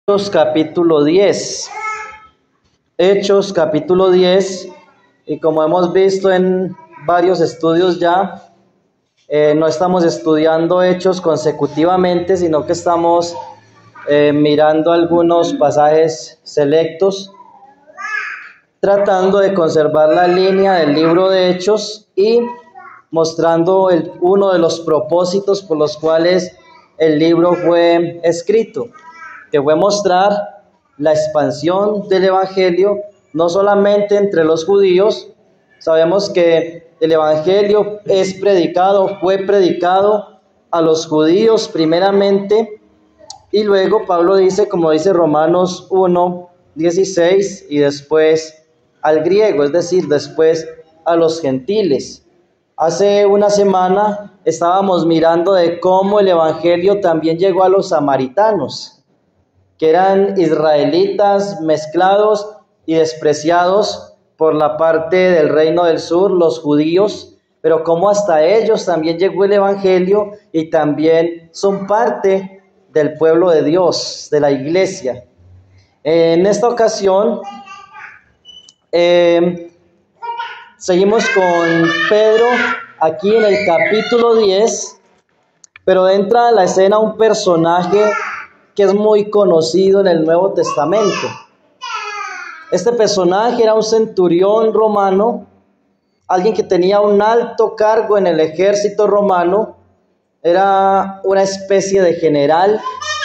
Hechos capítulo 10. Hechos capítulo 10, y como hemos visto en varios estudios ya, no estamos estudiando Hechos consecutivamente, sino que estamos mirando algunos pasajes selectos, tratando de conservar la línea del libro de Hechos y mostrando uno de los propósitos por los cuales el libro fue escrito, que fue mostrar la expansión del evangelio, no solamente entre los judíos. Sabemos que el evangelio fue predicado a los judíos primeramente, y luego Pablo dice, como dice Romanos 1:16, y después al griego, es decir, después a los gentiles. Hace una semana estábamos mirando de cómo el evangelio también llegó a los samaritanos, que eran israelitas mezclados y despreciados por la parte del reino del sur, los judíos, pero cómo hasta ellos también llegó el evangelio y también son parte del pueblo de Dios, de la iglesia. En esta ocasión seguimos con Pedro aquí en el capítulo 10, pero entra a la escena un personaje que es muy conocido en el Nuevo Testamento. Este personaje era un centurión romano, alguien que tenía un alto cargo en el ejército romano. Era una especie de general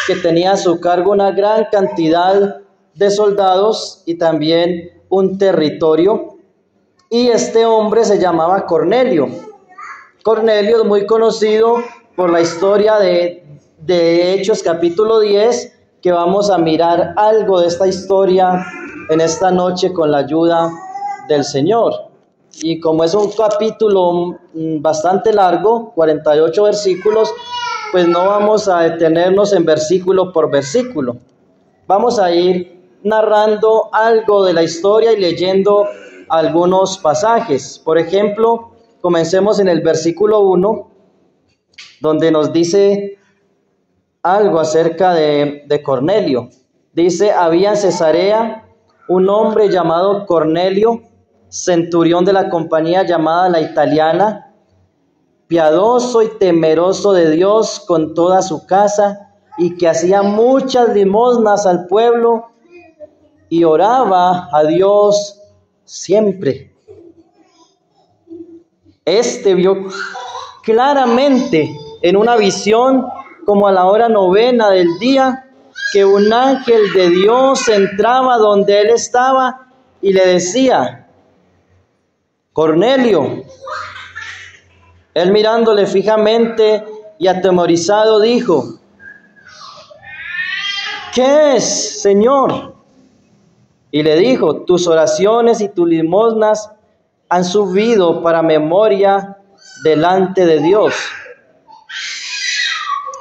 que tenía a su cargo una gran cantidad de soldados y también un territorio. Y este hombre se llamaba Cornelio. Cornelio es muy conocido por la historia de Hechos capítulo 10, que vamos a mirar algo de esta historia en esta noche con la ayuda del Señor. Y como es un capítulo bastante largo, 48 versículos, pues no vamos a detenernos en versículo por versículo. Vamos a ir narrando algo de la historia y leyendo algunos pasajes. Por ejemplo, comencemos en el versículo 1, donde nos dice algo acerca de Cornelio. Dice: había en Cesarea un hombre llamado Cornelio, centurión de la compañía llamada la Italiana, piadoso y temeroso de Dios con toda su casa, y que hacía muchas limosnas al pueblo y oraba a Dios siempre. Este vio claramente en una visión, como a la hora 9 del día, que un ángel de Dios entraba donde él estaba y le decía: Cornelio. Él, mirándole fijamente y atemorizado, dijo: ¿qué es, Señor? Y le dijo: tus oraciones y tus limosnas han subido para memoria delante de Dios.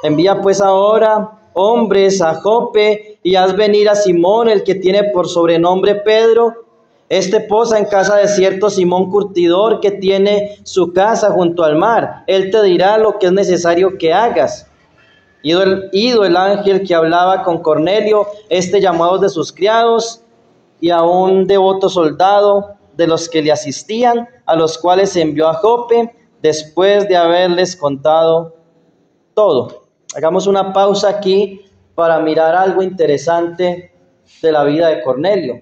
Envía pues ahora hombres a Jope y haz venir a Simón, el que tiene por sobrenombre Pedro. Este posa en casa de cierto Simón curtidor, que tiene su casa junto al mar. Él te dirá lo que es necesario que hagas. Ido el ángel que hablaba con Cornelio, este llamó de sus criados y a un devoto soldado de los que le asistían, a los cuales envió a Jope después de haberles contado todo. Hagamos una pausa aquí para mirar algo interesante de la vida de Cornelio.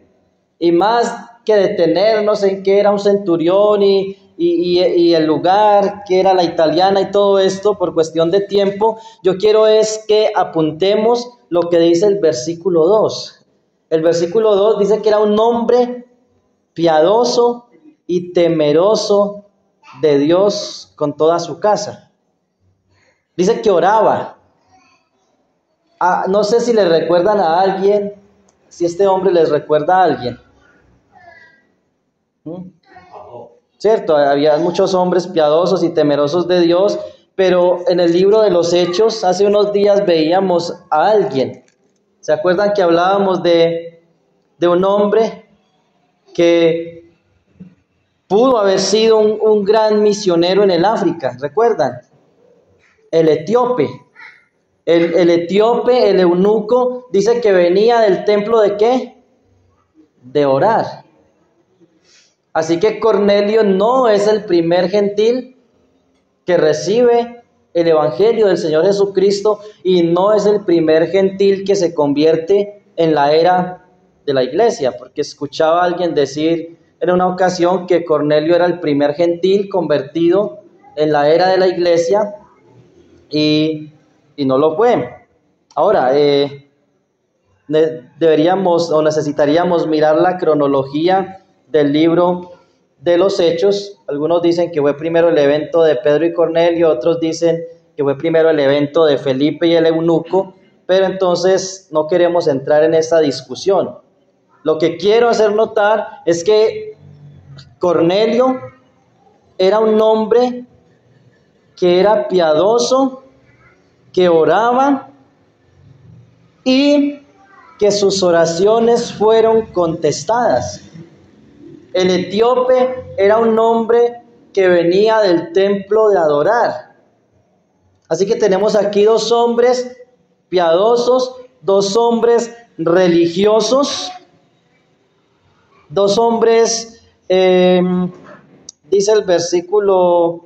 Y más que detenernos en que era un centurión y el lugar que era la Italiana y todo esto, por cuestión de tiempo, yo quiero es que apuntemos lo que dice el versículo 2. El versículo 2 dice que era un hombre piadoso y temeroso de Dios con toda su casa. Dice que oraba. No sé si le recuerdan a alguien, si este hombre les recuerda a alguien. Cierto, había muchos hombres piadosos y temerosos de Dios, pero en el libro de los Hechos, hace unos días veíamos a alguien. ¿Se acuerdan que hablábamos de un hombre que pudo haber sido un gran misionero en el África? ¿Recuerdan? El etíope. El etíope, el eunuco, dice que venía del templo ¿de qué? De orar. Así que Cornelio no es el primer gentil que recibe el evangelio del Señor Jesucristo y no es el primer gentil que se convierte en la era de la iglesia, porque escuchaba a alguien decir en una ocasión que Cornelio era el primer gentil convertido en la era de la iglesia y no lo fue. Ahora, deberíamos o necesitaríamos mirar la cronología del libro de los Hechos. Algunos dicen que fue primero el evento de Pedro y Cornelio, otros dicen que fue primero el evento de Felipe y el eunuco, pero entonces no queremos entrar en esta discusión. Lo que quiero hacer notar es que Cornelio era un hombre que era piadoso, que oraba y que sus oraciones fueron contestadas. El etíope era un hombre que venía del templo de adorar. Así que tenemos aquí dos hombres piadosos, dos hombres religiosos, dos hombres, dice el versículo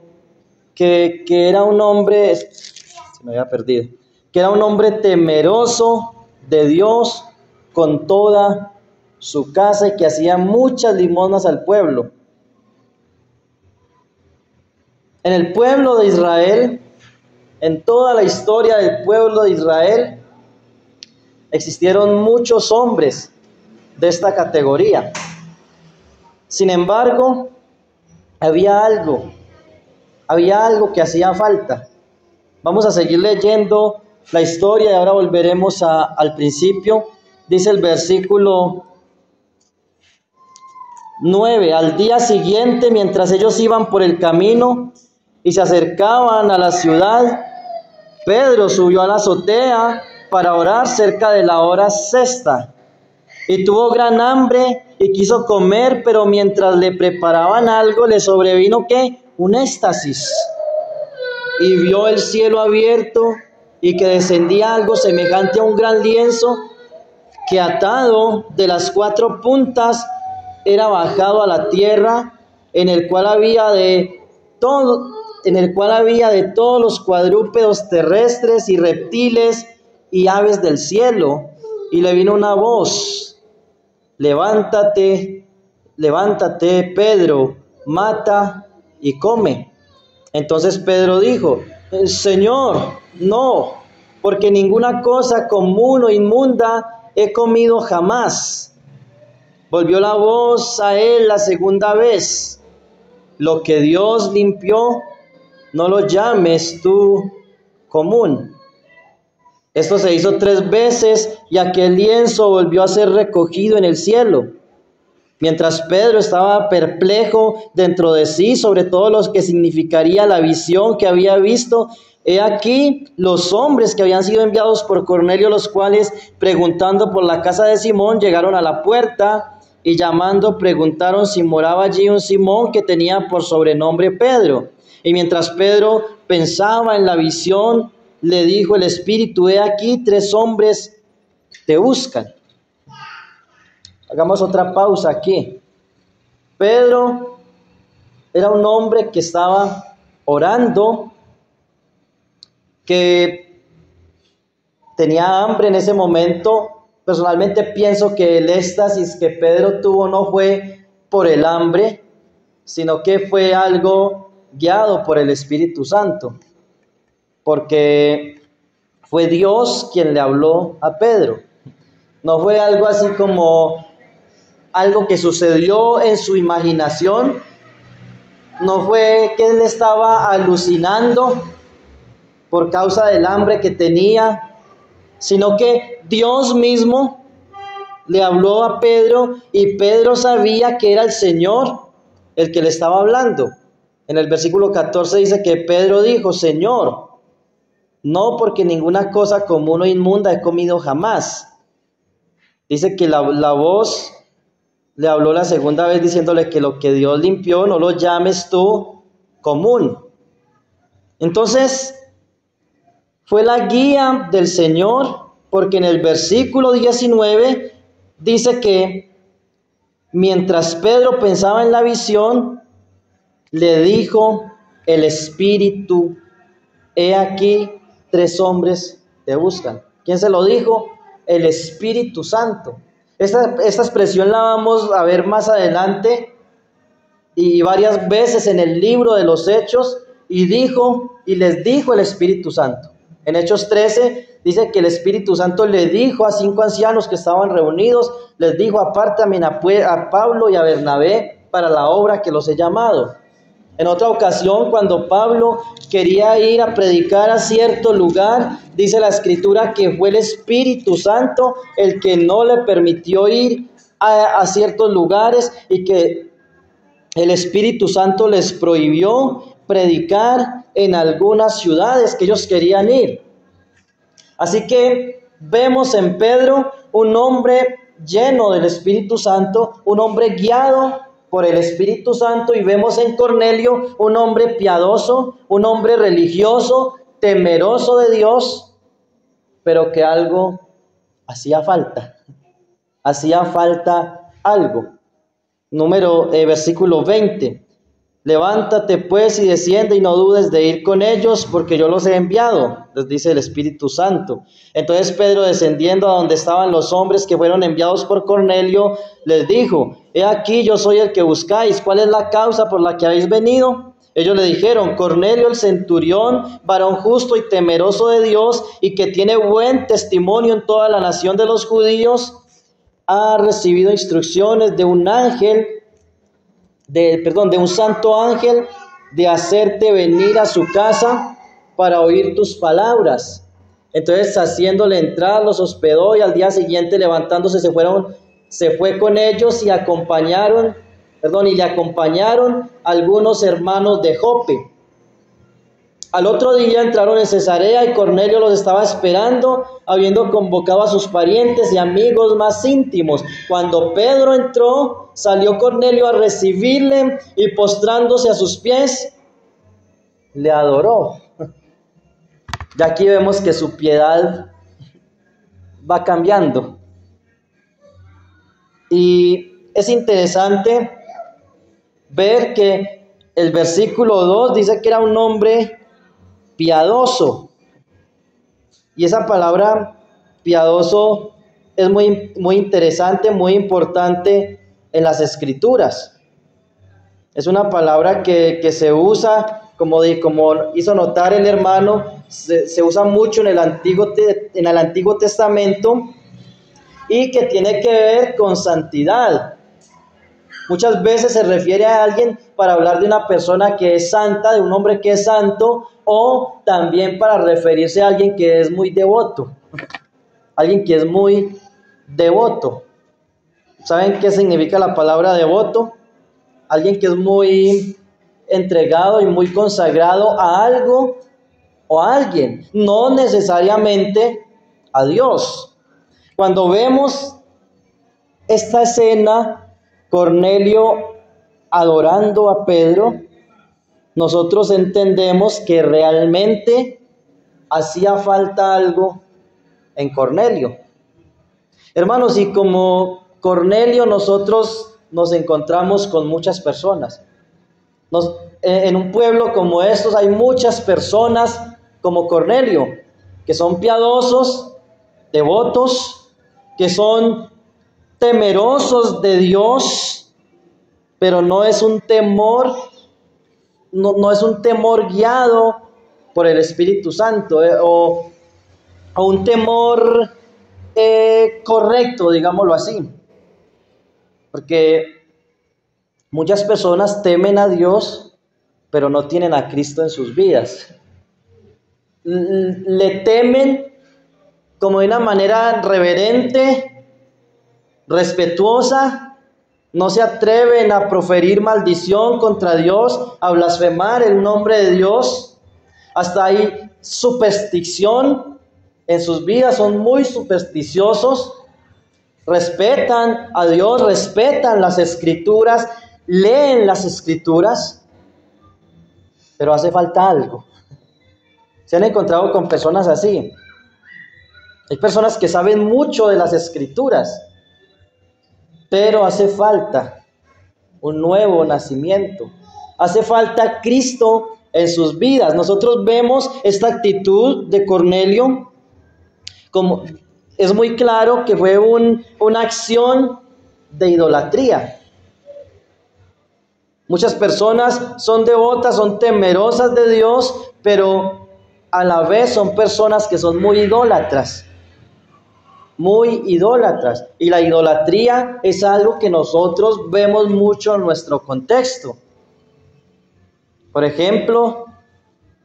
que era un hombre, se me había perdido, que era un hombre temeroso de Dios con toda su casa y que hacía muchas limosnas al pueblo. En el pueblo de Israel, en toda la historia del pueblo de Israel, existieron muchos hombres de esta categoría. Sin embargo, había algo que hacía falta. Vamos a seguir leyendo la historia y ahora volveremos al principio. Dice el versículo 9: al día siguiente, mientras ellos iban por el camino y se acercaban a la ciudad, Pedro subió a la azotea para orar cerca de la hora sexta. Y tuvo gran hambre y quiso comer, pero mientras le preparaban algo, le sobrevino ¿qué? Un éxtasis. Y vio el cielo abierto y que descendía algo semejante a un gran lienzo que atado de las cuatro puntas era bajado a la tierra, en el cual había de todos los cuadrúpedos terrestres y reptiles y aves del cielo. Y le vino una voz: levántate, Pedro, mata y come. Entonces Pedro dijo: Señor, no, porque ninguna cosa común o inmunda he comido jamás. Volvió la voz a él la segunda vez: lo que Dios limpió, no lo llames tú común. Esto se hizo 3 veces y aquel lienzo volvió a ser recogido en el cielo. Mientras Pedro estaba perplejo dentro de sí sobre todo lo que significaría la visión que había visto, he aquí los hombres que habían sido enviados por Cornelio, los cuales, preguntando por la casa de Simón, llegaron a la puerta y llamando preguntaron si moraba allí un Simón que tenía por sobrenombre Pedro. Y mientras Pedro pensaba en la visión, le dijo el Espíritu: he aquí 3 hombres te buscan. Hagamos otra pausa aquí. Pedro era un hombre que estaba orando, que tenía hambre en ese momento. Personalmente pienso que el éxtasis que Pedro tuvo no fue por el hambre, sino que fue algo guiado por el Espíritu Santo, porque fue Dios quien le habló a Pedro. No fue algo así como algo que sucedió en su imaginación, no fue que él estaba alucinando por causa del hambre que tenía, sino que Dios mismo le habló a Pedro y Pedro sabía que era el Señor el que le estaba hablando. En el versículo 14 dice que Pedro dijo: Señor, no, porque ninguna cosa común o inmunda he comido jamás. Dice que la voz le habló la segunda vez diciéndole que lo que Dios limpió no lo llames tú común. Entonces, Fue la guía del Señor, porque en el versículo 19 dice que mientras Pedro pensaba en la visión, le dijo el Espíritu: he aquí 3 hombres te buscan. ¿Quién se lo dijo? El Espíritu Santo. Esta expresión la vamos a ver más adelante y varias veces en el libro de los Hechos, y les dijo el Espíritu Santo. En Hechos 13 dice que el Espíritu Santo le dijo a 5 ancianos que estaban reunidos, les dijo: apártame a Pablo y a Bernabé para la obra que los he llamado. En otra ocasión, cuando Pablo quería ir a predicar a cierto lugar, dice la Escritura que fue el Espíritu Santo el que no le permitió ir a ciertos lugares, y que el Espíritu Santo les prohibió predicar en algunas ciudades que ellos querían ir. Así que vemos en Pedro un hombre lleno del Espíritu Santo, un hombre guiado por el Espíritu Santo, y vemos en Cornelio un hombre piadoso, un hombre religioso, temeroso de Dios, pero que algo hacía falta algo. Versículo 20. Levántate pues y desciende, y no dudes de ir con ellos, porque yo los he enviado, les dice el Espíritu Santo. Entonces Pedro, descendiendo a donde estaban los hombres que fueron enviados por Cornelio, les dijo: he aquí, yo soy el que buscáis. ¿Cuál es la causa por la que habéis venido? Ellos le dijeron: Cornelio el centurión, varón justo y temeroso de Dios, y que tiene buen testimonio en toda la nación de los judíos, ha recibido instrucciones de un santo ángel, de hacerte venir a su casa para oír tus palabras. Entonces, haciéndole entrar, los hospedó, y al día siguiente, levantándose, se fue con ellos, y le acompañaron algunos hermanos de Jope. Al otro día entraron en Cesarea, y Cornelio los estaba esperando, habiendo convocado a sus parientes y amigos más íntimos. Cuando Pedro entró, salió Cornelio a recibirle, y postrándose a sus pies, le adoró. Ya aquí vemos que su piedad va cambiando. Y es interesante ver que el versículo 2 dice que era un hombre piadoso. Y esa palabra piadoso es muy, muy interesante, muy importante en las Escrituras. Es una palabra que se usa, como hizo notar el hermano, se usa mucho en el Antiguo Testamento, y que tiene que ver con santidad. Muchas veces se refiere a alguien para hablar de una persona que es santa, de un hombre que es santo, o también para referirse a alguien que es muy devoto. Alguien que es muy devoto. ¿Saben qué significa la palabra devoto? Alguien que es muy entregado y muy consagrado a algo o a alguien, no necesariamente a Dios. Cuando vemos esta escena, Cornelio adorando a Pedro, nosotros entendemos que realmente hacía falta algo en Cornelio. Hermanos, y como Cornelio, nosotros nos encontramos con muchas personas. En un pueblo como estos hay muchas personas como Cornelio, que son piadosos, devotos, que son temerosos de Dios, pero no es un temor guiado por el Espíritu Santo, o un temor correcto, digámoslo así. Porque muchas personas temen a Dios, pero no tienen a Cristo en sus vidas. Le temen como de una manera reverente, respetuosa, no se atreven a proferir maldición contra Dios, a blasfemar el nombre de Dios. Hasta hay superstición en sus vidas, son muy supersticiosos, respetan a Dios, respetan las Escrituras, leen las Escrituras, pero hace falta algo. ¿Se han encontrado con personas así? Hay personas que saben mucho de las Escrituras, pero hace falta un nuevo nacimiento. Hace falta Cristo en sus vidas. Nosotros vemos esta actitud de Cornelio como es muy claro que fue una acción de idolatría. Muchas personas son devotas, son temerosas de Dios, pero a la vez son personas que son muy idólatras. Muy idólatras. Y la idolatría es algo que nosotros vemos mucho en nuestro contexto. Por ejemplo,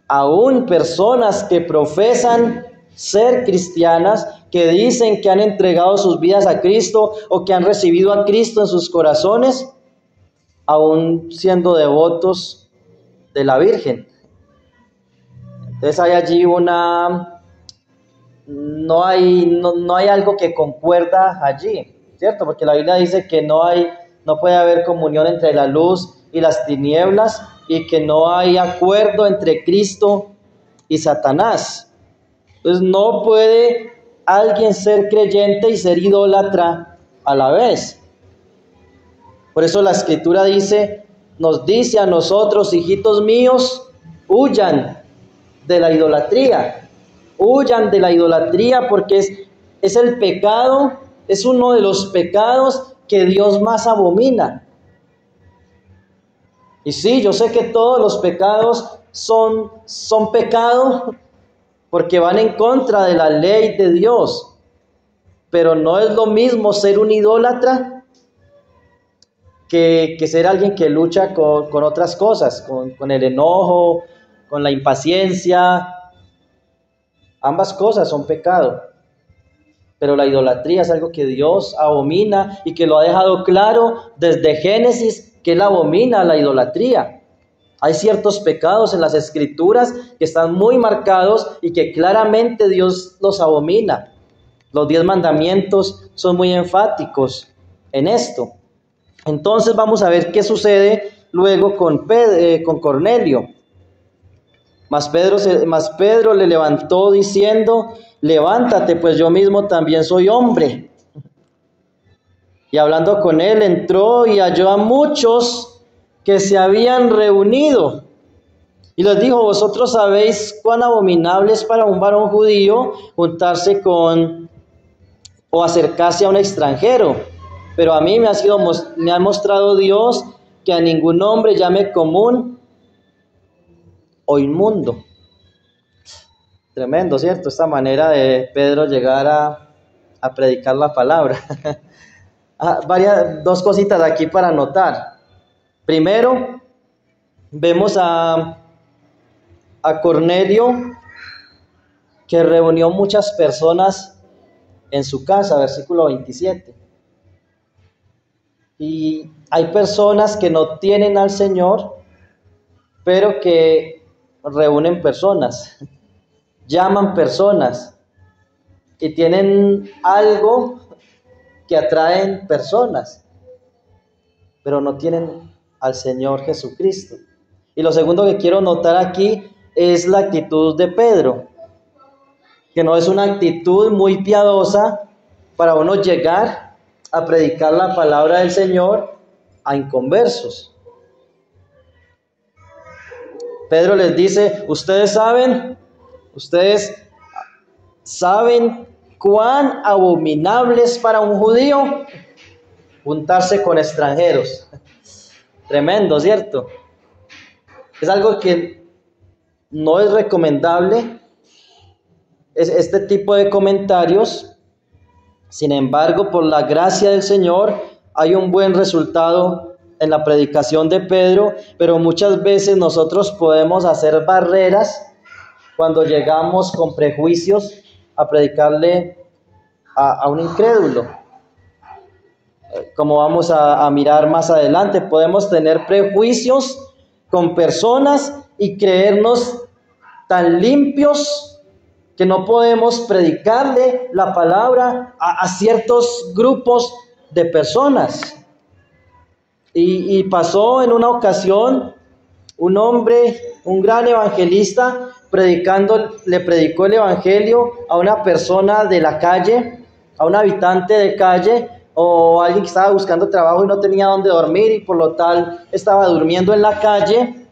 aún personas que profesan ser cristianas, que dicen que han entregado sus vidas a Cristo o que han recibido a Cristo en sus corazones, aún siendo devotos de la Virgen. Entonces hay allí no hay algo que concuerda allí, ¿cierto? Porque la Biblia dice que no puede haber comunión entre la luz y las tinieblas y que no hay acuerdo entre Cristo y Satanás. Entonces no puede alguien ser creyente y ser idólatra a la vez. Por eso la Escritura nos dice a nosotros, hijitos míos, huyan de la idolatría. Huyan de la idolatría porque es el pecado, es uno de los pecados que Dios más abomina. Y sí, yo sé que todos los pecados son pecado porque van en contra de la ley de Dios. Pero no es lo mismo ser un idólatra que ser alguien que lucha con otras cosas, con el enojo, con la impaciencia. Ambas cosas son pecado. Pero la idolatría es algo que Dios abomina y que lo ha dejado claro desde Génesis, que Él abomina la idolatría. Hay ciertos pecados en las Escrituras que están muy marcados y que claramente Dios los abomina. Los 10 mandamientos son muy enfáticos en esto. Entonces vamos a ver qué sucede luego con Cornelio. Mas Pedro le levantó diciendo: levántate, pues yo mismo también soy hombre. Y hablando con él, entró y halló a muchos que se habían reunido. Y les dijo: vosotros sabéis cuán abominable es para un varón judío juntarse con o acercarse a un extranjero. Pero a mí me ha mostrado Dios que a ningún hombre llame común o inmundo. Tremendo, ¿cierto? Esta manera de Pedro llegar a predicar la palabra. Dos cositas aquí para notar. Primero, vemos a Cornelio que reunió muchas personas en su casa, versículo 27. Y hay personas que no tienen al Señor, pero que reúnen personas, llaman personas y tienen algo que atraen personas, pero no tienen al Señor Jesucristo. Y lo segundo que quiero notar aquí es la actitud de Pedro, que no es una actitud muy piadosa para uno llegar a predicar la palabra del Señor a inconversos. Pedro les dice: ustedes saben cuán abominable es para un judío juntarse con extranjeros. Tremendo, ¿cierto? Es algo que no es recomendable, este tipo de comentarios. Sin embargo, por la gracia del Señor, hay un buen resultado en la predicación de Pedro, pero muchas veces nosotros podemos hacer barreras cuando llegamos con prejuicios a predicarle a un incrédulo. Como vamos a mirar más adelante, podemos tener prejuicios con personas y creernos tan limpios que no podemos predicarle la palabra a ciertos grupos de personas. Y pasó en una ocasión un hombre, un gran evangelista, le predicó el evangelio a una persona de la calle, a un habitante de calle, o alguien que estaba buscando trabajo y no tenía dónde dormir y por lo tal estaba durmiendo en la calle,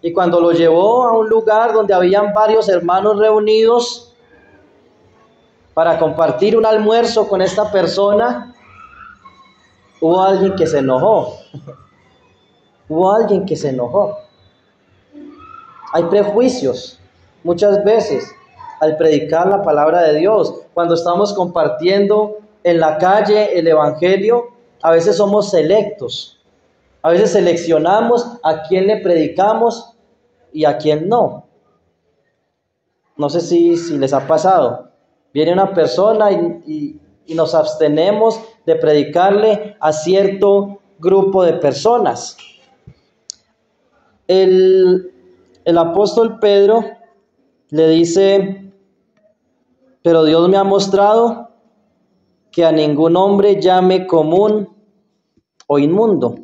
y cuando lo llevó a un lugar donde habían varios hermanos reunidos para compartir un almuerzo con esta persona, hubo alguien que se enojó. Hubo alguien que se enojó. Hay prejuicios muchas veces al predicar la palabra de Dios. Cuando estamos compartiendo en la calle el evangelio, a veces somos selectos. A veces seleccionamos a quién le predicamos y a quién no. No sé si les ha pasado. Viene una persona y nos abstenemos de predicarle a cierto grupo de personas. El apóstol Pedro le dice: pero Dios me ha mostrado que a ningún hombre llame común o inmundo,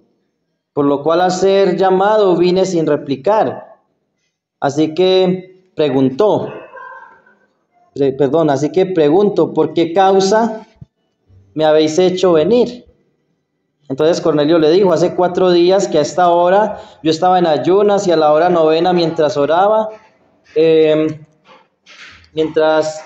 por lo cual al ser llamado vine sin replicar. Así que pregunto, ¿por qué causa me habéis hecho venir? Entonces Cornelio le dijo: hace 4 días que a esta hora yo estaba en ayunas y a la hora 9 mientras oraba, mientras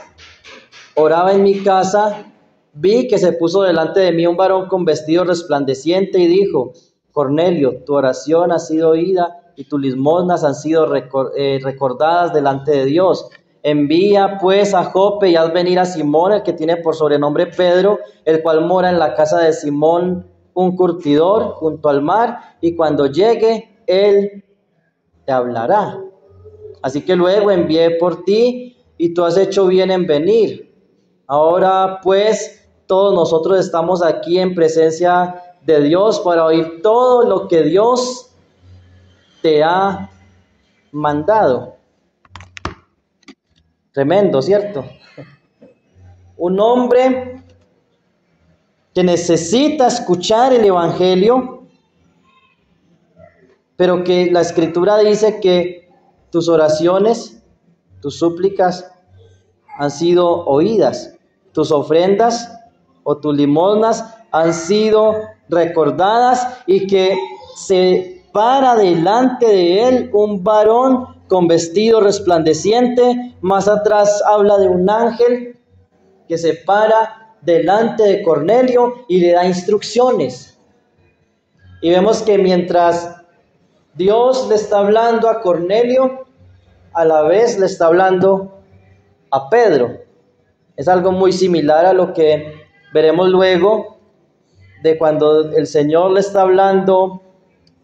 oraba en mi casa, vi que se puso delante de mí un varón con vestido resplandeciente y dijo: Cornelio, tu oración ha sido oída y tus limosnas han sido recordadas delante de Dios. Envía pues a Jope y haz venir a Simón, el que tiene por sobrenombre Pedro, el cual mora en la casa de Simón, un curtidor, junto al mar, y cuando llegue, él te hablará. Así que luego envié por ti, y tú has hecho bien en venir. Ahora pues, todos nosotros estamos aquí en presencia de Dios para oír todo lo que Dios te ha mandado. Tremendo, ¿cierto? Un hombre que necesita escuchar el evangelio, pero que la escritura dice que tus oraciones, tus súplicas han sido oídas, tus ofrendas o tus limosnas han sido recordadas, y que se para delante de él un varón con vestido resplandeciente. Más atrás habla de un ángel que se para delante de Cornelio y le da instrucciones. Y vemos que mientras Dios le está hablando a Cornelio, a la vez le está hablando a Pedro. Es algo muy similar a lo que veremos luego de cuando el Señor le está hablando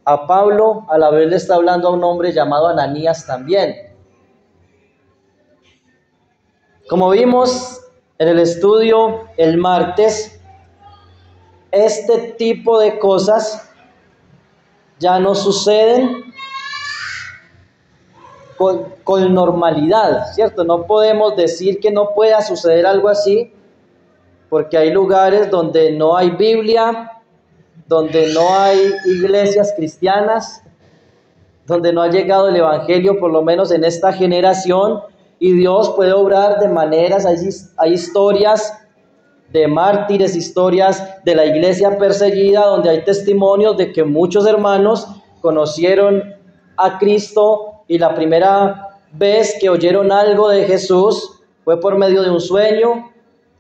a Pablo, a la vez le está hablando a un hombre llamado Ananías también. Como vimos en el estudio el martes, este tipo de cosas ya no suceden con normalidad, ¿cierto? No podemos decir que no pueda suceder algo así, porque hay lugares donde no hay Biblia, donde no hay iglesias cristianas, donde no ha llegado el evangelio, por lo menos en esta generación, y Dios puede obrar de maneras. Hay historias de mártires, historias de la iglesia perseguida, donde hay testimonios de que muchos hermanos conocieron a Cristo y la primera vez que oyeron algo de Jesús fue por medio de un sueño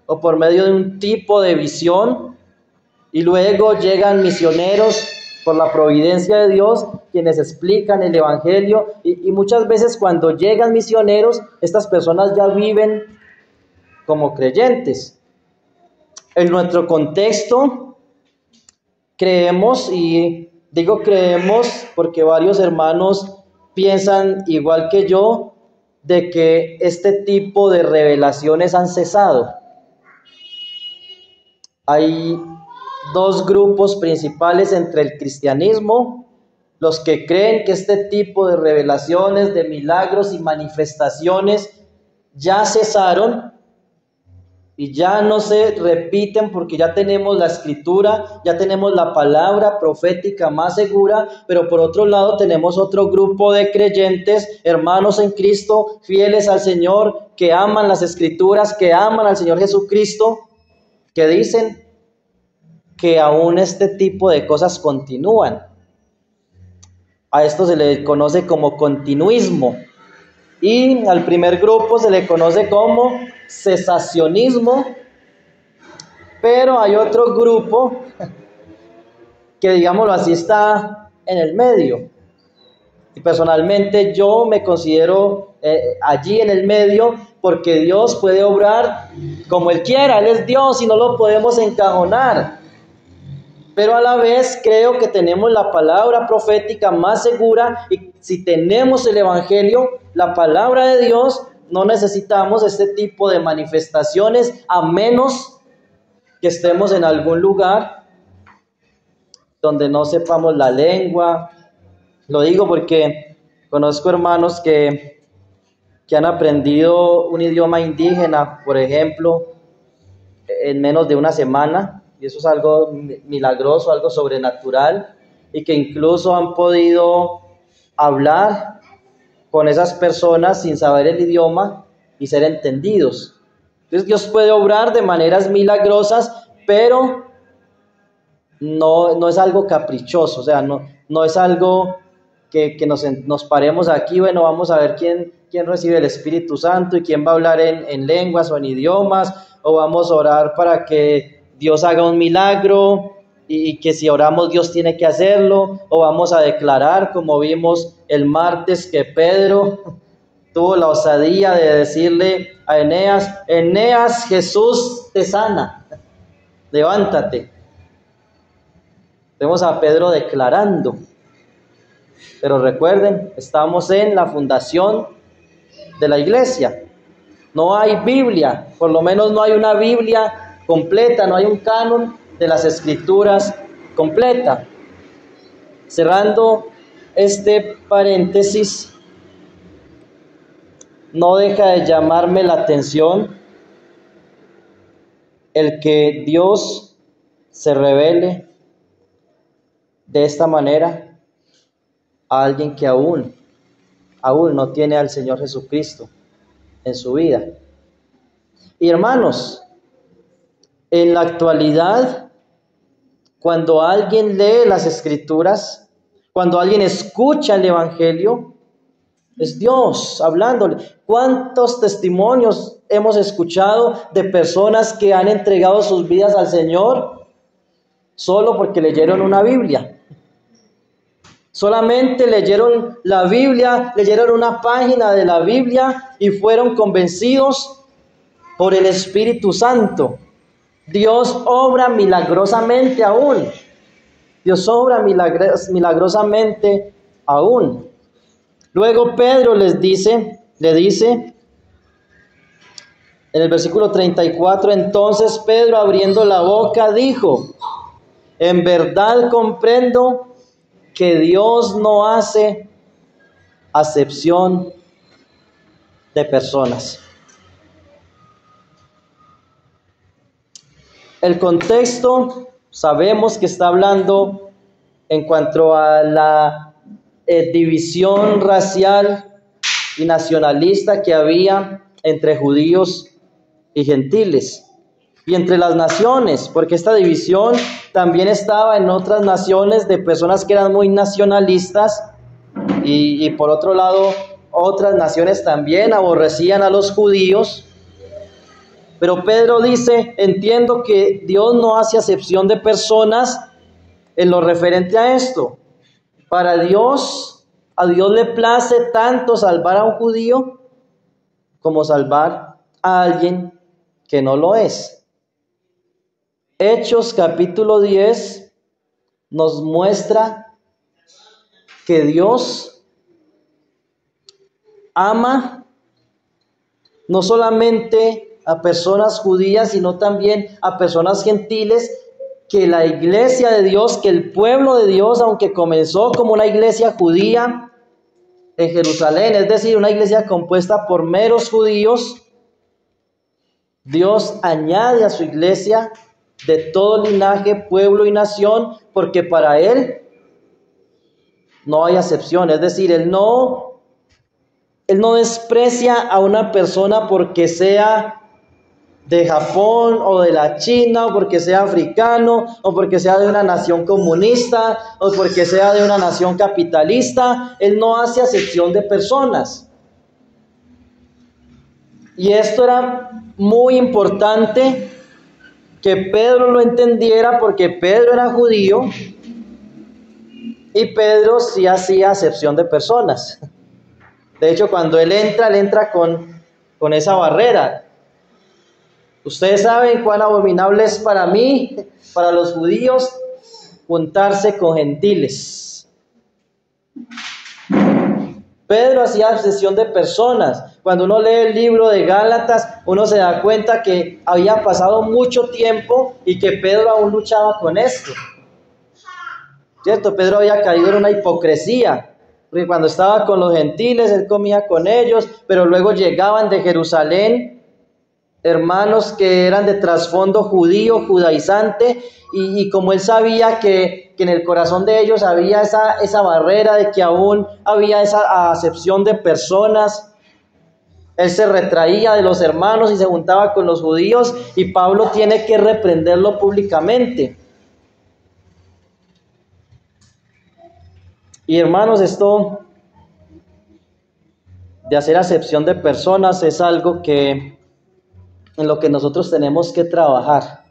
o por medio de un tipo de visión, y luego llegan misioneros por la providencia de Dios, quienes explican el evangelio, y muchas veces cuando llegan misioneros, estas personas ya viven como creyentes. En nuestro contexto, creemos, y digo creemos porque varios hermanos piensan igual que yo, de que este tipo de revelaciones han cesado. Hay 2 grupos principales entre el cristianismo: los que creen que este tipo de revelaciones, de milagros y manifestaciones ya cesaron, y ya no se repiten porque ya tenemos la escritura, ya tenemos la palabra profética más segura, pero por otro lado tenemos otro grupo de creyentes, hermanos en Cristo, fieles al Señor, que aman las escrituras, que aman al Señor Jesucristo, que dicen que aún este tipo de cosas continúan. A esto se le conoce como continuismo. Y al primer grupo se le conoce como cesacionismo, pero hay otro grupo que, digámoslo así, está en el medio. Y personalmente yo me considero allí en el medio, porque Dios puede obrar como Él quiera. Él es Dios y no lo podemos encajonar. Pero a la vez creo que tenemos la palabra profética más segura, y si tenemos el Evangelio, la palabra de Dios, no necesitamos este tipo de manifestaciones, a menos que estemos en algún lugar donde no sepamos la lengua. Lo digo porque conozco hermanos que han aprendido un idioma indígena, por ejemplo, en menos de una semana. Y eso es algo milagroso, algo sobrenatural, y que incluso han podido hablar con esas personas sin saber el idioma y ser entendidos. Entonces Dios puede obrar de maneras milagrosas, pero no es algo caprichoso, o sea, no es algo que nos paremos aquí, bueno, vamos a ver quién recibe el Espíritu Santo y quién va a hablar en lenguas o en idiomas, o vamos a orar para que Dios haga un milagro, y que si oramos Dios tiene que hacerlo, o vamos a declarar, como vimos el martes, que Pedro tuvo la osadía de decirle a Eneas: Eneas, Jesús te sana, levántate. Vemos a Pedro declarando. Pero recuerden, estamos en la fundación de la iglesia. No hay Biblia, por lo menos no hay una Biblia completa, no hay un canon de las escrituras completa. Cerrando este paréntesis, no deja de llamarme la atención el que Dios se revele de esta manera a alguien que aún no tiene al Señor Jesucristo en su vida. Y hermanos, en la actualidad, cuando alguien lee las escrituras, cuando alguien escucha el Evangelio, es Dios hablándole. ¿Cuántos testimonios hemos escuchado de personas que han entregado sus vidas al Señor solo porque leyeron una Biblia? Solamente leyeron la Biblia, leyeron una página de la Biblia y fueron convencidos por el Espíritu Santo. Dios obra milagrosamente aún. Dios obra milagrosamente aún. Luego Pedro le dice en el versículo 34, entonces Pedro, abriendo la boca, dijo: en verdad comprendo que Dios no hace acepción de personas. El contexto, sabemos que está hablando en cuanto a la división racial y nacionalista que había entre judíos y gentiles, y entre las naciones, porque esta división también estaba en otras naciones de personas que eran muy nacionalistas, y por otro lado otras naciones también aborrecían a los judíos. Pero Pedro dice: entiendo que Dios no hace acepción de personas en lo referente a esto. A Dios le place tanto salvar a un judío como salvar a alguien que no lo es. Hechos capítulo 10 nos muestra que Dios ama no solamente a personas judías, sino también a personas gentiles, que la iglesia de Dios, que el pueblo de Dios, aunque comenzó como una iglesia judía en Jerusalén, es decir, una iglesia compuesta por meros judíos, Dios añade a su iglesia de todo linaje, pueblo y nación, porque para Él no hay acepción. Es decir, Él no desprecia a una persona porque sea de Japón o de la China, o porque sea africano, o porque sea de una nación comunista, o porque sea de una nación capitalista. Él no hace acepción de personas. Y esto era muy importante que Pedro lo entendiera, porque Pedro era judío y Pedro sí hacía acepción de personas. De hecho, cuando él entra con esa barrera. Ustedes saben cuán abominable es para mí, para los judíos, juntarse con gentiles. Pedro hacía acepción de personas. Cuando uno lee el libro de Gálatas, uno se da cuenta que había pasado mucho tiempo y que Pedro aún luchaba con esto. ¿Cierto? Pedro había caído en una hipocresía, porque cuando estaba con los gentiles, él comía con ellos, pero luego llegaban de Jerusalén hermanos que eran de trasfondo judío, judaizante, y como él sabía que en el corazón de ellos había esa barrera de que aún había esa acepción de personas, él se retraía de los hermanos y se juntaba con los judíos, y Pablo tiene que reprenderlo públicamente. Y hermanos, esto de hacer acepción de personas es algo en lo que nosotros tenemos que trabajar.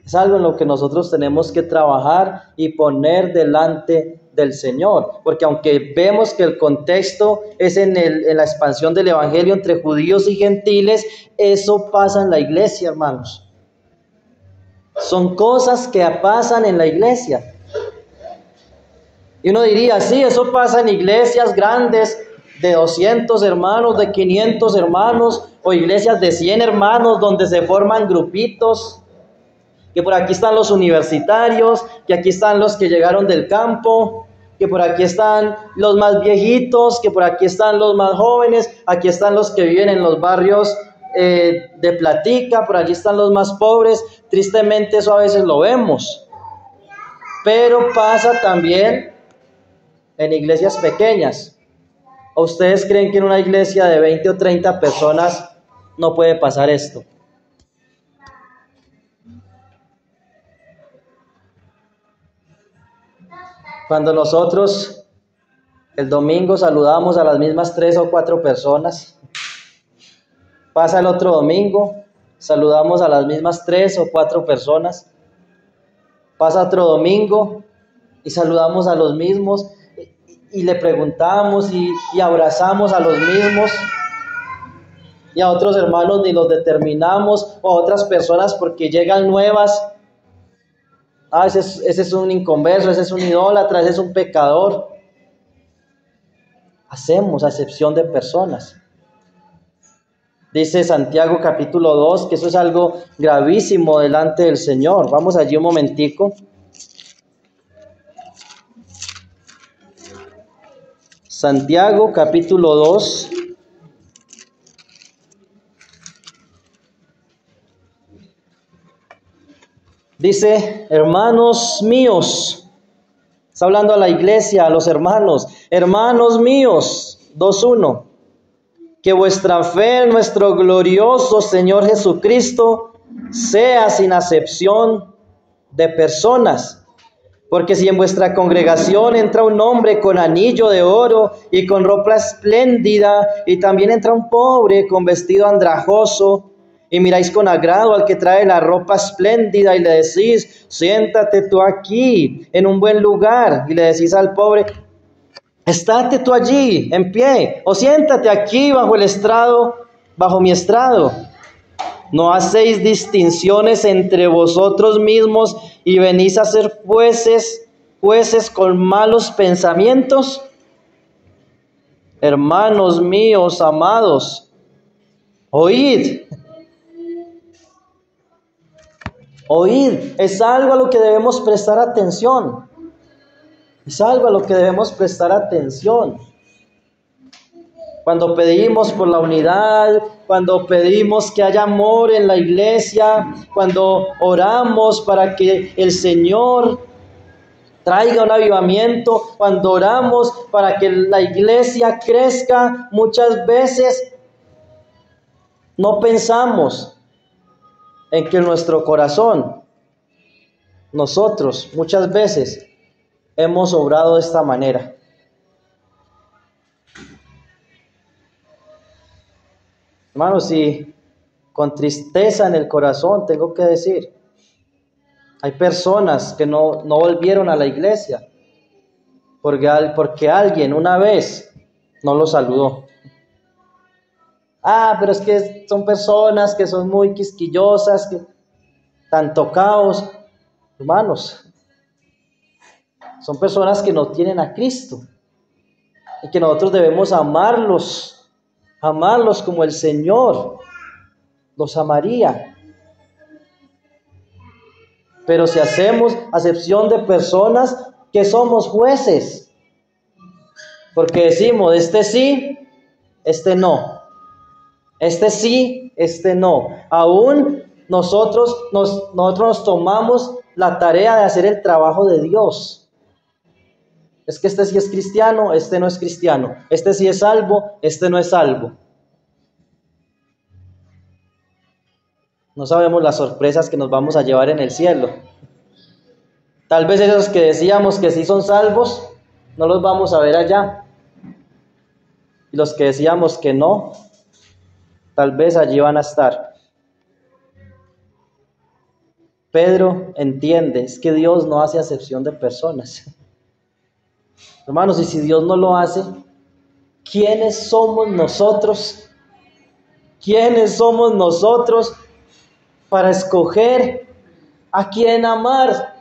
Es algo en lo que nosotros tenemos que trabajar y poner delante del Señor. Porque aunque vemos que el contexto es en la expansión del Evangelio entre judíos y gentiles, eso pasa en la iglesia, hermanos. Son cosas que pasan en la iglesia. Y uno diría, sí, eso pasa en iglesias grandes de 200 hermanos, de 500 hermanos, o iglesias de 100 hermanos donde se forman grupitos, que por aquí están los universitarios, que aquí están los que llegaron del campo, que por aquí están los más viejitos, que por aquí están los más jóvenes, aquí están los que viven en los barrios de platica, por allí están los más pobres. Tristemente eso a veces lo vemos, pero pasa también en iglesias pequeñas. ¿O ustedes creen que en una iglesia de 20 o 30 personas no puede pasar esto? Cuando nosotros el domingo saludamos a las mismas 3 o 4 personas, pasa el otro domingo, saludamos a las mismas 3 o 4 personas, pasa otro domingo y saludamos a los mismos y le preguntamos y abrazamos a los mismos, y a otros hermanos ni los determinamos, o a otras personas porque llegan nuevas. Ese es un inconverso, ese es un idólatra, ese es un pecador. Hacemos acepción de personas. Dice Santiago capítulo 2 que eso es algo gravísimo delante del Señor. Vamos allí un momentico. Santiago capítulo 2. Dice, hermanos míos, está hablando a la iglesia, a los hermanos míos, 2:1, que vuestra fe en nuestro glorioso Señor Jesucristo sea sin acepción de personas. Porque si en vuestra congregación entra un hombre con anillo de oro y con ropa espléndida, y también entra un pobre con vestido andrajoso, y miráis con agrado al que trae la ropa espléndida y le decís, siéntate tú aquí en un buen lugar, y le decís al pobre, estate tú allí en pie, o siéntate aquí bajo el estrado, bajo mi estrado. ¿No hacéis distinciones entre vosotros mismos y venís a ser jueces con malos pensamientos? Hermanos míos, amados, oíd. Oíd, es algo a lo que debemos prestar atención. Es algo a lo que debemos prestar atención. Cuando pedimos por la unidad, cuando pedimos que haya amor en la iglesia, cuando oramos para que el Señor traiga un avivamiento, cuando oramos para que la iglesia crezca, muchas veces no pensamos en que en nuestro corazón, nosotros muchas veces hemos obrado de esta manera. Hermanos, y con tristeza en el corazón tengo que decir, hay personas que no volvieron a la iglesia porque alguien una vez no los saludó. Pero es que son personas que son muy quisquillosas, que tanto caos. Hermanos, son personas que no tienen a Cristo y que nosotros debemos amarlos como el Señor los amaría. Pero si hacemos acepción de personas, que somos jueces, porque decimos, este sí, este no, este sí, este no. Aún nosotros nos tomamos la tarea de hacer el trabajo de Dios. Es que este sí es cristiano, este no es cristiano, este sí es salvo, este no es salvo. No sabemos las sorpresas que nos vamos a llevar en el cielo. Tal vez esos que decíamos que sí son salvos, no los vamos a ver allá. Y los que decíamos que no, tal vez allí van a estar. Pedro entiende, es que Dios no hace acepción de personas. Hermanos, y si Dios no lo hace, ¿quiénes somos nosotros? ¿Quiénes somos nosotros para escoger a quién amar?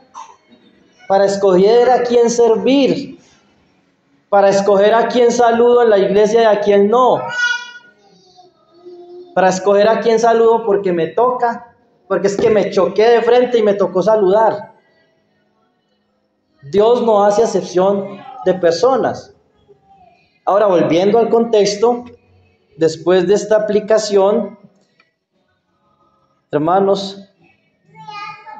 Para escoger a quién servir, para escoger a quién saludo en la iglesia y a quién no, para escoger a quién saludo porque me toca, porque es que me choqué de frente y me tocó saludar. Dios no hace acepción de personas. Ahora, volviendo al contexto, después de esta aplicación, hermanos,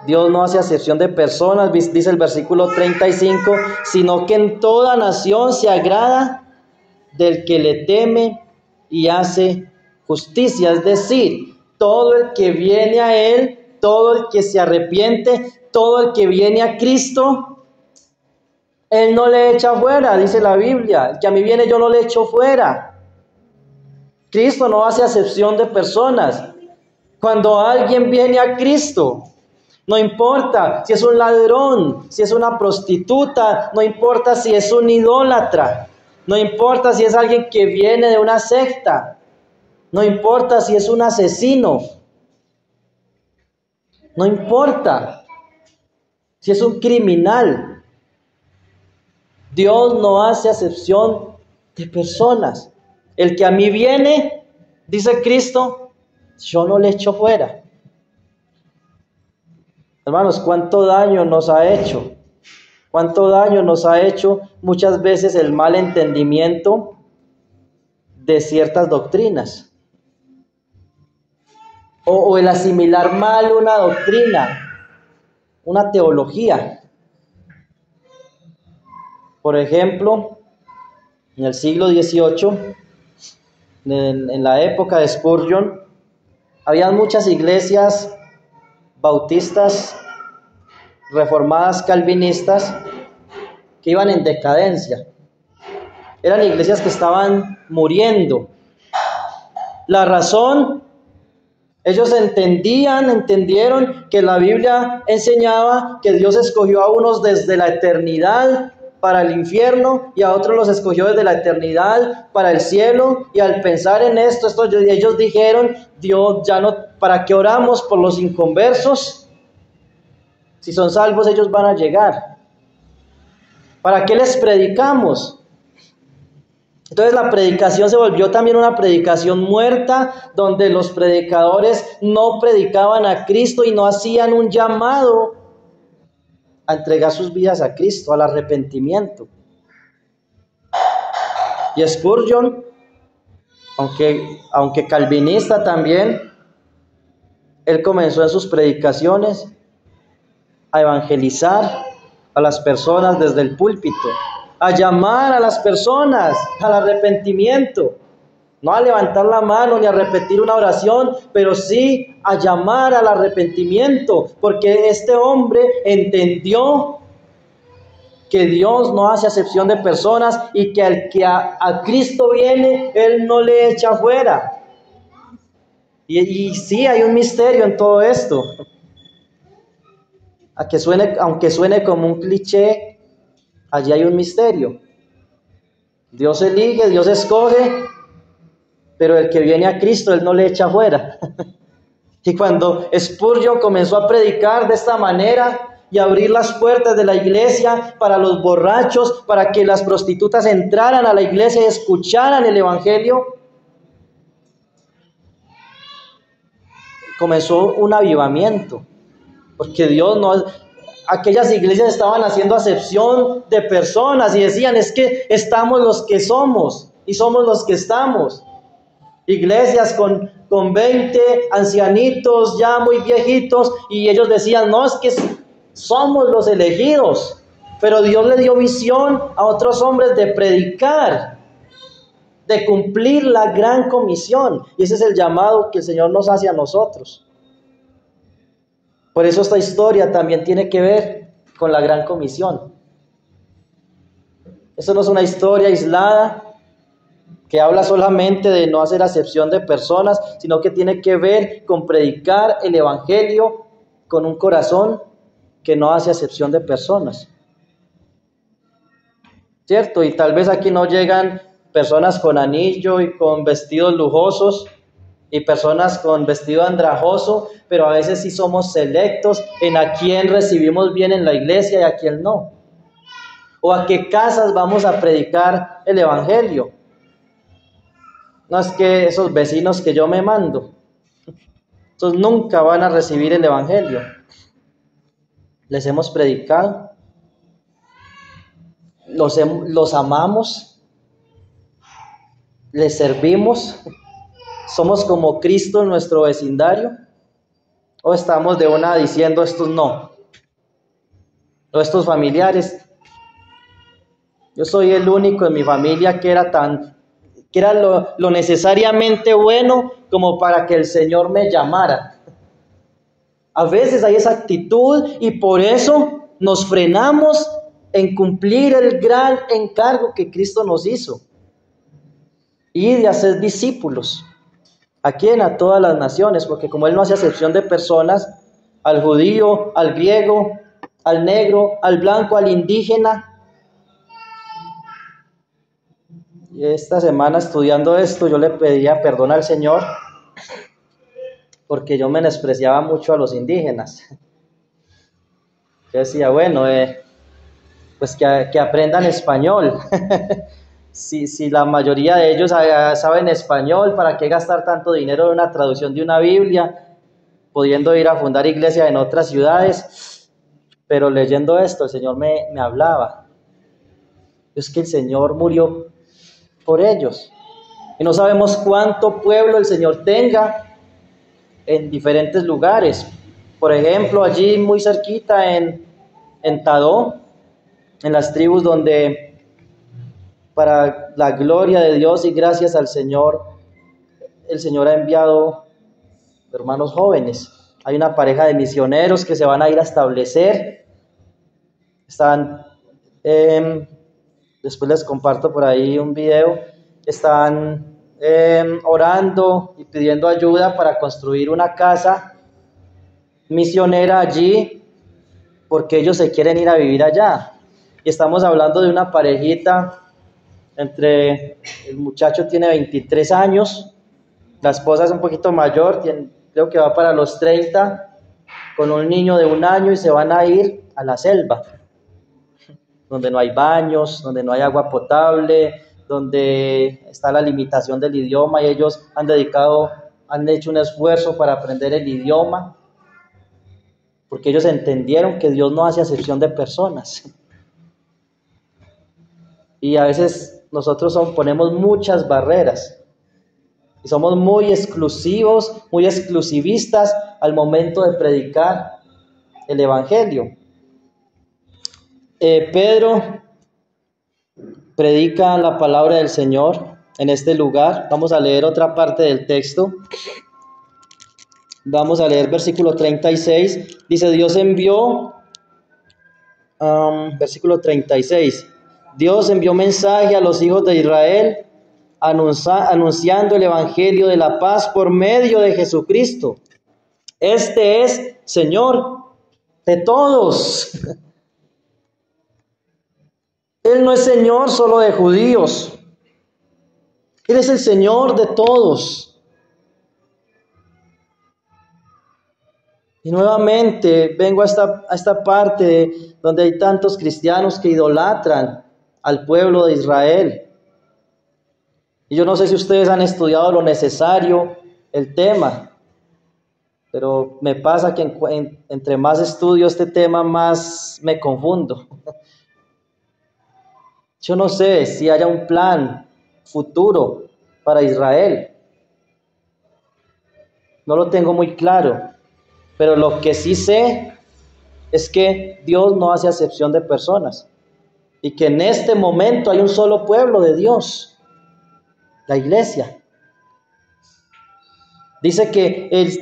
Dios no hace acepción de personas, dice el versículo 35, sino que en toda nación se agrada del que le teme y hace justicia. Es decir, todo el que viene a Él, todo el que se arrepiente, todo el que viene a Cristo, Él no le echa fuera, dice la Biblia. El que a mí viene yo no le echo fuera. Cristo no hace acepción de personas. Cuando alguien viene a Cristo, no importa si es un ladrón, si es una prostituta, no importa si es un idólatra, no importa si es alguien que viene de una secta, no importa si es un asesino, no importa si es un criminal. Dios no hace acepción de personas. El que a mí viene, dice Cristo, yo no le echo fuera. Hermanos, ¿cuánto daño nos ha hecho? ¿Cuánto daño nos ha hecho muchas veces el mal entendimiento de ciertas doctrinas? O el asimilar mal una doctrina, una teología. Por ejemplo, en el siglo XVIII, en la época de Spurgeon, había muchas iglesias bautistas, reformadas, calvinistas, que iban en decadencia. Eran iglesias que estaban muriendo. La razón, ellos entendieron que la Biblia enseñaba que Dios escogió a unos desde la eternidad para el infierno y a otros los escogió desde la eternidad para el cielo. Y al pensar en esto ellos dijeron, Dios ya no, ¿para qué oramos por los inconversos? Si son salvos, ellos van a llegar. ¿Para qué les predicamos? Entonces la predicación se volvió también una predicación muerta, donde los predicadores no predicaban a Cristo y no hacían un llamado a entregar sus vidas a Cristo, al arrepentimiento. Y Spurgeon aunque calvinista también, él comenzó en sus predicaciones a evangelizar a las personas desde el púlpito, a llamar a las personas al arrepentimiento, no a levantar la mano ni a repetir una oración, pero sí a llamar al arrepentimiento, porque este hombre entendió que Dios no hace acepción de personas y que al que a Cristo viene, Él no le echa fuera. Y sí, hay un misterio en todo esto. Aunque suene como un cliché, allí hay un misterio. Dios elige, Dios escoge, pero el que viene a Cristo, Él no le echa fuera. Y cuando Spurgeon comenzó a predicar de esta manera y abrir las puertas de la iglesia para los borrachos, para que las prostitutas entraran a la iglesia y escucharan el evangelio, comenzó un avivamiento, porque Dios no... Aquellas iglesias estaban haciendo acepción de personas y decían, es que estamos los que somos y somos los que estamos. Iglesias con 20 ancianitos ya muy viejitos, y ellos decían, no, es que somos los elegidos. Pero Dios le dio visión a otros hombres de predicar, de cumplir la gran comisión, y ese es el llamado que el Señor nos hace a nosotros. Por eso esta historia también tiene que ver con la gran comisión. Esto no es una historia aislada que habla solamente de no hacer acepción de personas, sino que tiene que ver con predicar el evangelio con un corazón que no hace acepción de personas. ¿Cierto? Y tal vez aquí no llegan personas con anillo y con vestidos lujosos y personas con vestido andrajoso, pero a veces sí somos selectos en a quién recibimos bien en la iglesia y a quién no. O a qué casas vamos a predicar el evangelio. No es que esos vecinos que yo me mando, esos nunca van a recibir el evangelio. Les hemos predicado, los amamos, les servimos, somos como Cristo en nuestro vecindario, o estamos de una diciendo estos no, o estos familiares. Yo soy el único en mi familia que era lo necesariamente bueno como para que el Señor me llamara. A veces hay esa actitud y por eso nos frenamos en cumplir el gran encargo que Cristo nos hizo. Y de hacer discípulos. ¿A quién? A todas las naciones, porque como Él no hace acepción de personas, al judío, al griego, al negro, al blanco, al indígena. Y esta semana estudiando esto, yo le pedía perdón al Señor porque yo menospreciaba mucho a los indígenas. Yo decía, bueno, pues que aprendan español. Si la mayoría de ellos saben español, ¿para qué gastar tanto dinero en una traducción de una Biblia, pudiendo ir a fundar iglesias en otras ciudades? Pero leyendo esto, el Señor me hablaba. Es que el Señor murió por ellos. Y no sabemos cuánto pueblo el Señor tenga en diferentes lugares. Por ejemplo, allí muy cerquita en Tadó, en las tribus donde, para la gloria de Dios y gracias al Señor, el Señor ha enviado hermanos jóvenes. Hay una pareja de misioneros que se van a ir a establecer. Están, después les comparto por ahí un video. Están orando y pidiendo ayuda para construir una casa misionera allí, porque ellos se quieren ir a vivir allá. Y estamos hablando de una parejita, el muchacho tiene 23 años, la esposa es un poquito mayor, creo que va para los 30, con un niño de 1 año, y se van a ir a la selva, donde no hay baños, donde no hay agua potable, donde está la limitación del idioma, y ellos han hecho un esfuerzo para aprender el idioma, porque ellos entendieron que Dios no hace acepción de personas. Y a veces nosotros ponemos muchas barreras Y somos muy exclusivos, muy exclusivistas al momento de predicar el Evangelio. Pedro predica la palabra del Señor en este lugar. Vamos a leer otra parte del texto. Vamos a leer versículo 36. Dice, Dios envió, versículo 36. Dios envió mensaje a los hijos de Israel anunciando el evangelio de la paz por medio de Jesucristo. Este es Señor de todos. Él no es Señor solo de judíos. Él es el Señor de todos. Y nuevamente vengo a esta parte donde hay tantos cristianos que idolatran al pueblo de Israel. Y yo no sé si ustedes han estudiado lo necesario, el tema, pero me pasa que entre más estudio este tema, más me confundo. Yo no sé si haya un plan futuro para Israel. No lo tengo muy claro, pero lo que sí sé es que Dios no hace acepción de personas y que en este momento hay un solo pueblo de Dios, la iglesia. Dice que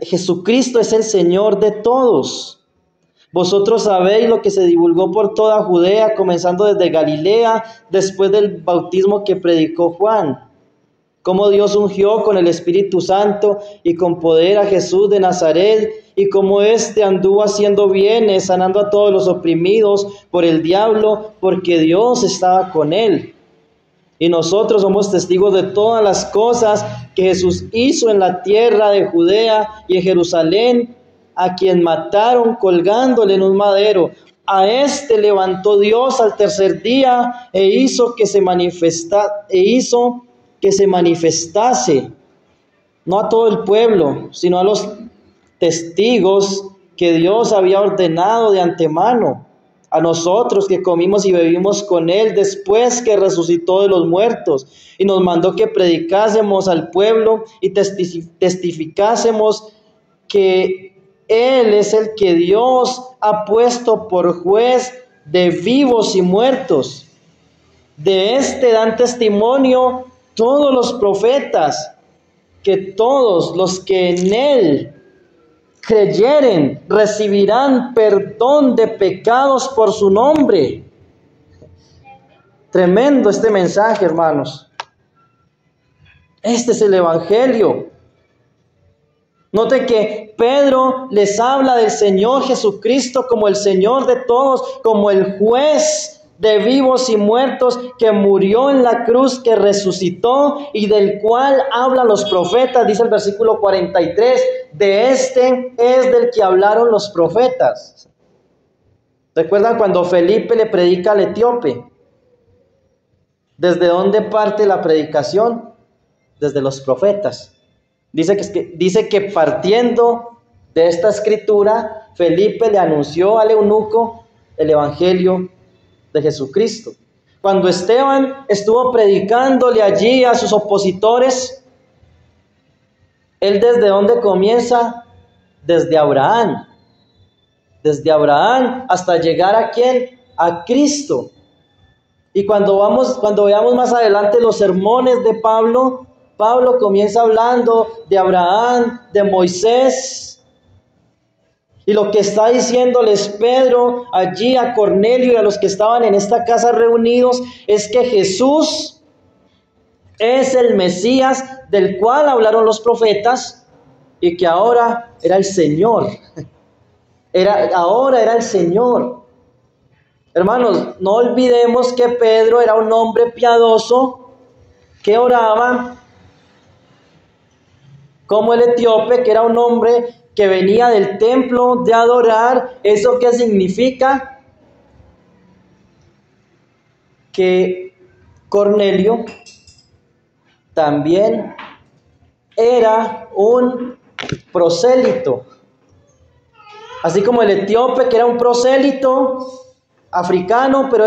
Jesucristo es el Señor de todos. Vosotros sabéis lo que se divulgó por toda Judea, comenzando desde Galilea, después del bautismo que predicó Juan. Cómo Dios ungió con el Espíritu Santo y con poder a Jesús de Nazaret, y cómo éste anduvo haciendo bienes, sanando a todos los oprimidos por el diablo, porque Dios estaba con él. Y nosotros somos testigos de todas las cosas que Jesús hizo en la tierra de Judea y en Jerusalén, a quien mataron colgándole en un madero. A este levantó Dios al tercer día e hizo que se manifestase, no a todo el pueblo, sino a los testigos que Dios había ordenado de antemano, a nosotros que comimos y bebimos con él después que resucitó de los muertos, y nos mandó que predicásemos al pueblo y testificásemos que Él es el que Dios ha puesto por juez de vivos y muertos. De este dan testimonio todos los profetas, que todos los que en Él creyeren recibirán perdón de pecados por su nombre. Tremendo este mensaje, hermanos. Este es el Evangelio. Note que Pedro les habla del Señor Jesucristo como el Señor de todos, como el juez de vivos y muertos, que murió en la cruz, que resucitó y del cual hablan los profetas. Dice el versículo 43, de este es del que hablaron los profetas. ¿Recuerdan cuando Felipe le predica al etíope? ¿Desde dónde parte la predicación? Desde los profetas. Dice que partiendo de esta escritura, Felipe le anunció al eunuco el evangelio de Jesucristo. Cuando Esteban estuvo predicándole allí a sus opositores, él ¿desde dónde comienza? Desde Abraham. Desde Abraham hasta llegar ¿a quién? A Cristo. Y cuando veamos más adelante los sermones de Pablo comienza hablando de Abraham, de Moisés. Y lo que está diciéndoles Pedro allí a Cornelio y a los que estaban en esta casa reunidos es que Jesús es el Mesías del cual hablaron los profetas y que ahora era el Señor. Ahora era el Señor. Hermanos, no olvidemos que Pedro era un hombre piadoso que oraba, como el etíope, que era un hombre que venía del templo de adorar. ¿Eso qué significa? Que Cornelio también era un prosélito. Así como el etíope, que era un prosélito africano, pero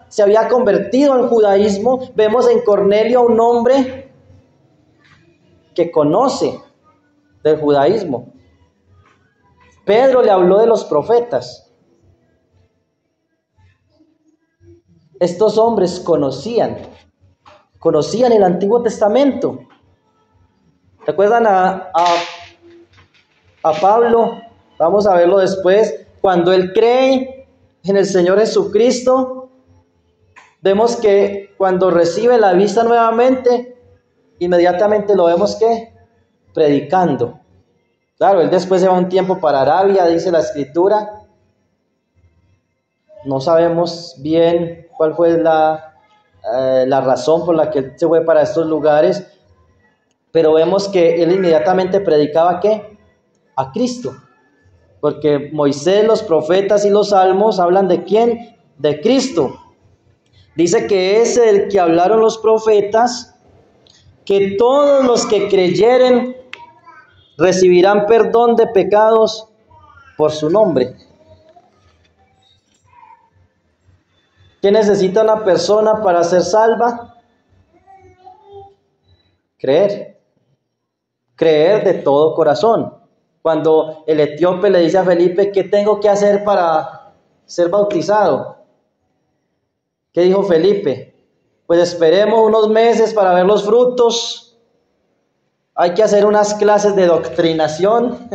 se había convertido al judaísmo, vemos en Cornelio un hombre que conoce del judaísmo. Pedro le habló de los profetas. Estos hombres conocían el Antiguo Testamento. ¿Recuerdan a Pablo? Vamos a verlo después. Cuando él cree en el Señor Jesucristo, vemos que cuando recibe la vista nuevamente, inmediatamente lo vemos que predicando. Claro, él después se va un tiempo para Arabia, dice la Escritura. No sabemos bien cuál fue la razón por la que él se fue para estos lugares, pero vemos que él inmediatamente predicaba ¿qué? A Cristo, porque Moisés, los profetas y los salmos hablan ¿de quién? De Cristo. Dice que es el que hablaron los profetas, que todos los que creyeren recibirán perdón de pecados por su nombre. ¿Qué necesita una persona para ser salva? Creer de todo corazón. Cuando el etíope le dice a Felipe, ¿qué tengo que hacer para ser bautizado? ¿Qué dijo Felipe? Pues esperemos unos meses para ver los frutos. Hay que hacer unas clases de doctrinación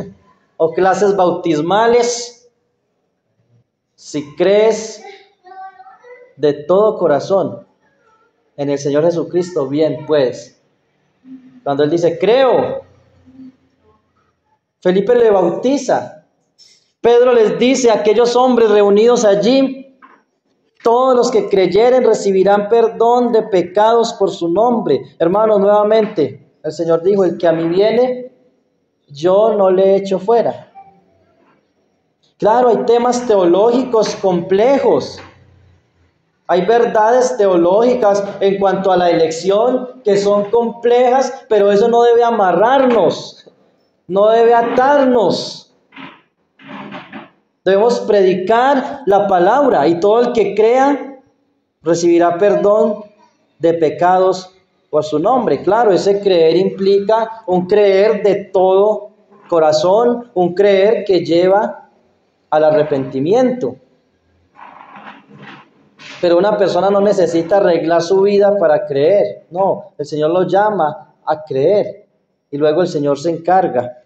o clases bautismales. Si crees de todo corazón en el Señor Jesucristo, bien pues. Cuando él dice, creo, Felipe le bautiza. Pedro les dice a aquellos hombres reunidos allí, todos los que creyeren recibirán perdón de pecados por su nombre. Hermanos, nuevamente, el Señor dijo, el que a mí viene, yo no le echo fuera. Claro, hay temas teológicos complejos. Hay verdades teológicas en cuanto a la elección que son complejas, pero eso no debe amarrarnos, no debe atarnos. Debemos predicar la palabra y todo el que crea recibirá perdón de pecados por su nombre. Claro, ese creer implica un creer de todo corazón, un creer que lleva al arrepentimiento. Pero una persona no necesita arreglar su vida para creer. No, el Señor lo llama a creer. Y luego el Señor se encarga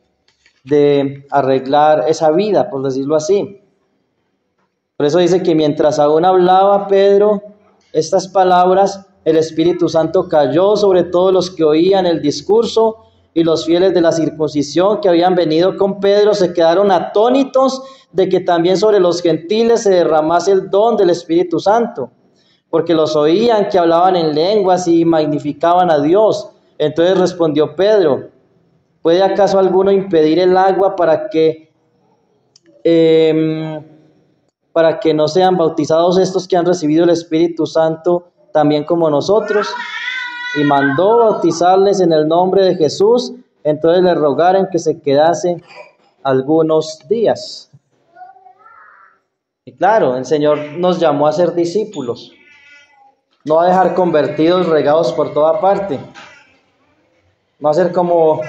de arreglar esa vida, por decirlo así. Por eso dice que mientras aún hablaba Pedro estas palabras, el Espíritu Santo cayó sobre todos los que oían el discurso, y los fieles de la circuncisión que habían venido con Pedro se quedaron atónitos de que también sobre los gentiles se derramase el don del Espíritu Santo, porque los oían que hablaban en lenguas y magnificaban a Dios. Entonces respondió Pedro, ¿puede acaso alguno impedir el agua para que no sean bautizados estos que han recibido el Espíritu Santo también como nosotros? Y mandó bautizarles en el nombre de Jesús. Entonces le rogaron que se quedase algunos días. Y claro, el Señor nos llamó a ser discípulos, no a dejar convertidos regados por toda parte, no a ser como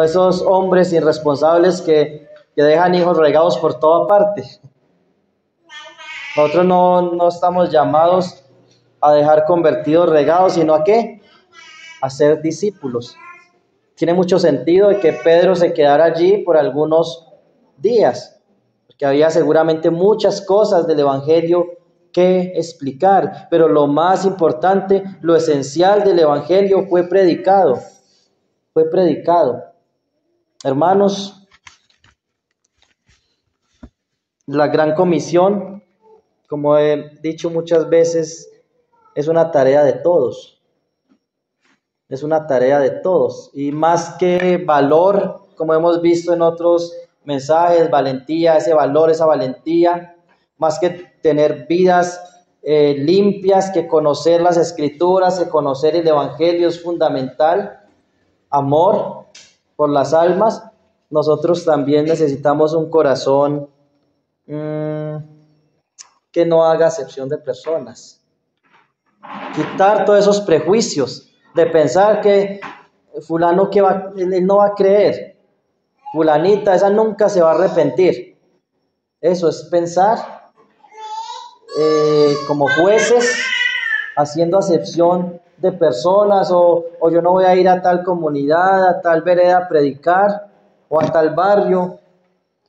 esos hombres irresponsables que dejan hijos regados por toda parte. Nosotros no estamos llamados a dejar convertidos regados, sino ¿a qué? A ser discípulos. Tiene mucho sentido de que Pedro se quedara allí por algunos días, porque había seguramente muchas cosas del Evangelio que explicar, pero lo más importante, lo esencial del Evangelio fue predicado. Hermanos, la gran comisión, como he dicho muchas veces, es una tarea de todos. Es una tarea de todos. Y más que valor, como hemos visto en otros mensajes, valentía, ese valor, esa valentía, más que tener vidas limpias, que conocer las Escrituras, que conocer el Evangelio es fundamental. Amor por las almas. Nosotros también necesitamos un corazón que no haga acepción de personas. Quitar todos esos prejuicios de pensar que fulano que él no va a creer, fulanita, esa nunca se va a arrepentir. Eso es pensar como jueces, haciendo acepción de personas, o yo no voy a ir a tal comunidad, a tal vereda a predicar, o a tal barrio,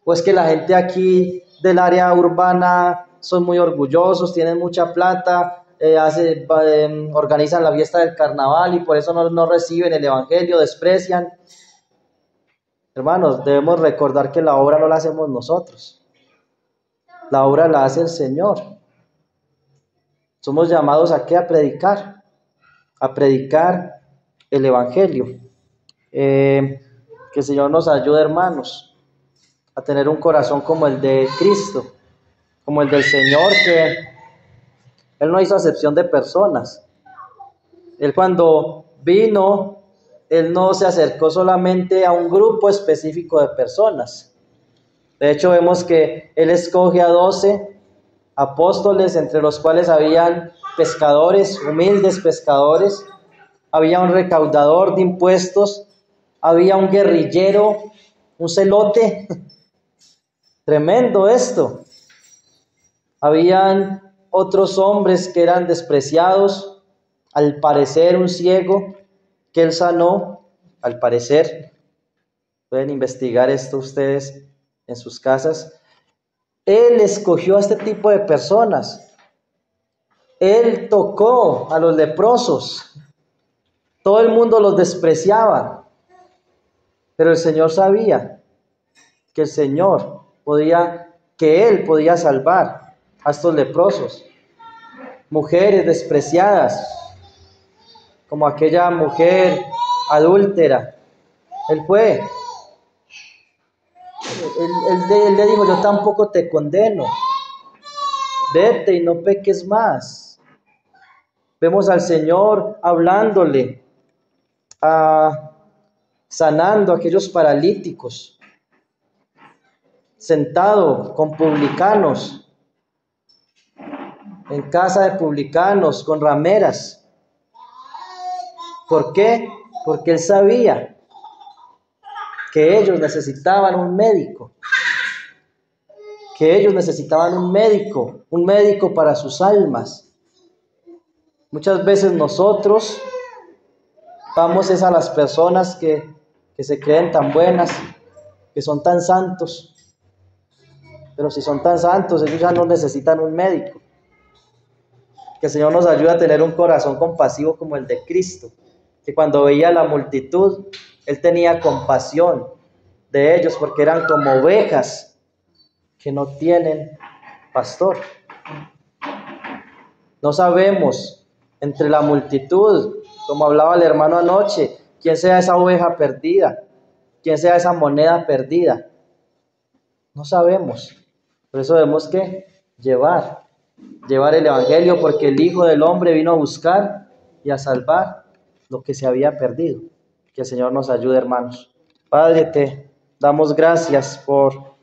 o es que la gente aquí del área urbana son muy orgullosos, tienen mucha plata, organizan la fiesta del carnaval y por eso no reciben el evangelio, desprecian. Hermanos, debemos recordar que la obra no la hacemos nosotros, la obra la hace el Señor. Somos llamados ¿a qué? A predicar el evangelio. Que el Señor nos ayude, hermanos, a tener un corazón como el de Cristo, como el del Señor, que Él no hizo acepción de personas. Él cuando vino, Él no se acercó solamente a un grupo específico de personas. De hecho, vemos que Él escoge a 12 apóstoles, entre los cuales habían pescadores, humildes pescadores, había un recaudador de impuestos, había un guerrillero, un celote. Tremendo esto. Habían otros hombres que eran despreciados, al parecer un ciego que Él sanó, al parecer. Pueden investigar esto ustedes en sus casas. Él escogió a este tipo de personas. Él tocó a los leprosos. Todo el mundo los despreciaba. Pero el Señor sabía que Él podía salvar a estos leprosos. Mujeres despreciadas, como aquella mujer adúltera. Él fue. Él le dijo: yo tampoco te condeno, vete y no peques más. Vemos al Señor hablándole, sanando a aquellos paralíticos, sentado con publicanos, en casa de publicanos, con rameras. ¿Por qué? Porque Él sabía que ellos necesitaban un médico, un médico para sus almas. Muchas veces nosotros vamos a las personas que se creen tan buenas, que son tan santos, pero si son tan santos, ellos ya no necesitan un médico. Que el Señor nos ayude a tener un corazón compasivo como el de Cristo, que cuando veía a la multitud, Él tenía compasión de ellos, porque eran como ovejas que no tienen pastor. No sabemos entre la multitud, como hablaba el hermano anoche, quién sea esa oveja perdida, quién sea esa moneda perdida. No sabemos. Por eso debemos que llevar el evangelio, porque el Hijo del Hombre vino a buscar y a salvar lo que se había perdido. Que el Señor nos ayude, hermanos. Padre, te damos gracias por